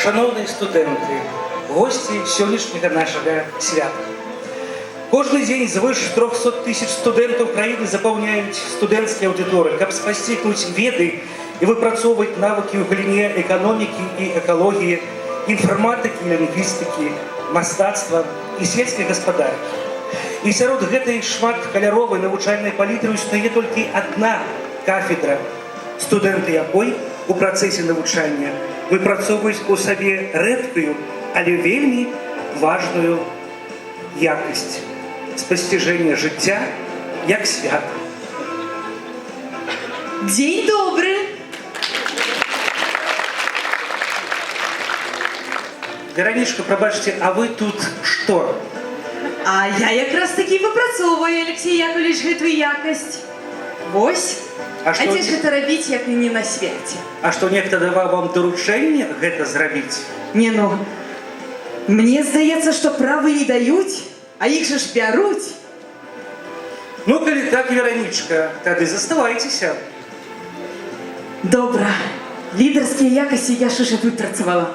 Шановні студенти, гості сьогоднішнього нашого свята. Кожен день звыш 300 тысяч студентов краіны запаўняюць студэнцкія аўдыторыі, каб спасцігнуць веды і выпрацоўваць навыкі ў галіне эканомікі і экалогіі, інфарматыкі і лінгвістыкі, мастацтва і сельскай гаспадаркі. І сярод гэтай шматкаляровай навучальнай палітры існуе толькі адна кафедра, студэнты якой у працэсе навучання выпрацоўваюць у сабе рэдкую, але вельмі важную якасць спасціжэння жыцця як свята. День добрый. Вероничка, пробачьте, а вы тут что? А я якраз таки выпрацоўваю, Алексей Яковлевич, гэтую якасць. Вось. А дзе ж гэта рабіць, як і не на свяце? А што, нехта даваў вам даручэнне гэта зрабіць? Не, ну, мне здаецца, што правы не даюць, а іх жа ж бяруць. Ну, калі так, Вероничка, тады заставайцеся. Добра. Лідарскія якасці я ж уже выпрацавала.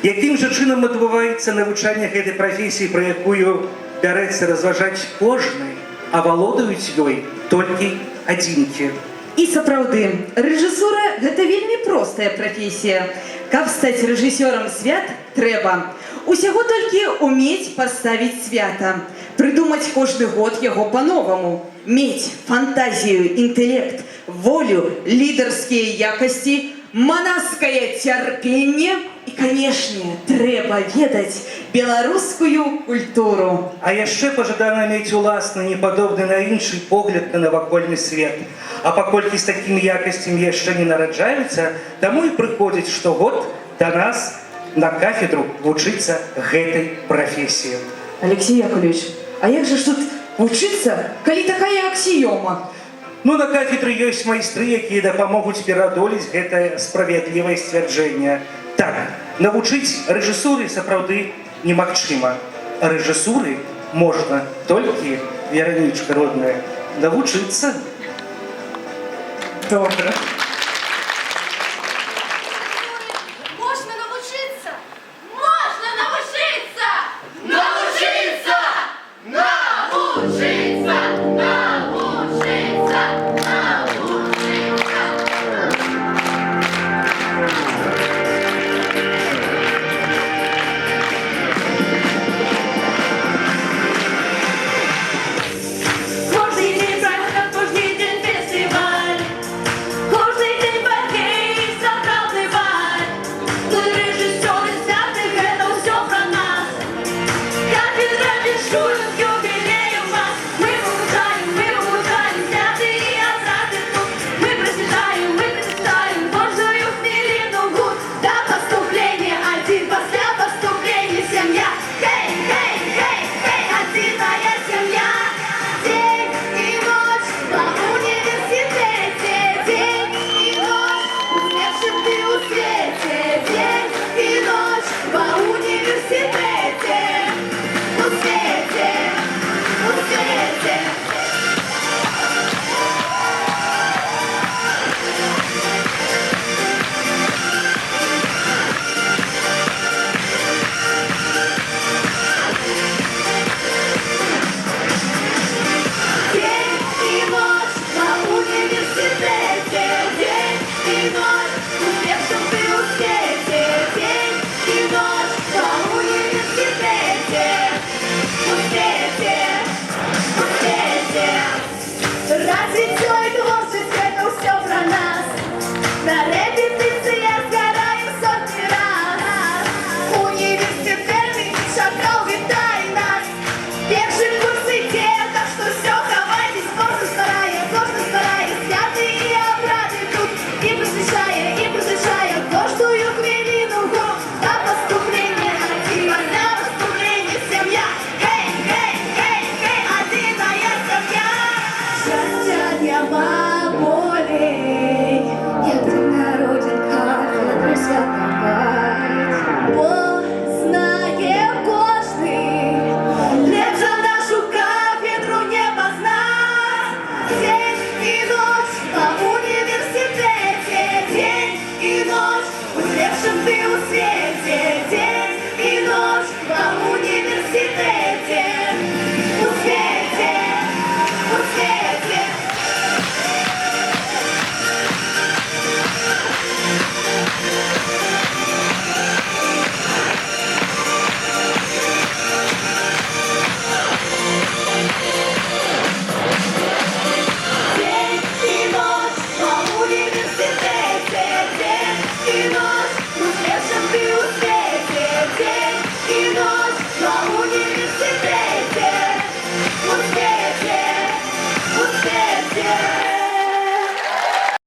Якім жа чынам адбываецца навучанне гэтай прафесіі, пра якую бярэцца разважаць кожны, а валодаюць ёй толькі адзінкі? І сапраўды, рэжысура – гэта вельмі простая прафесія. Каб стаць рэжысёрам свят, трэба усяго толькі умець паставіць свята, прыдумаць кожны год яго па-новаму, мець фантазію, інтэлект, волю, лідарскія якасці, манаскае цярпенне і, канешне, трэба ведаць беларускую культуру. А яшчэ пажадана мець уласны, непадобны на іншы погляд на навакольны свет. А паколькі з такімі якасцямі яшчэ не нараджаюцца, таму і прыходзіць штогод да нас на кафедру вучыцца гэтай прафесіі. Алексей Яковлевич, а як же ж тут вучыцца, калі такая аксіёма? Ну, на кафедры ёсць майстры, якія дапамогуць пераадолець гэтае справядлівае сцвярджэнне. Так, навучыць рэжысуры сапраўды немагчыма. Рэжысуры можна толькі, Вероничка родная, навучыцца. Добра.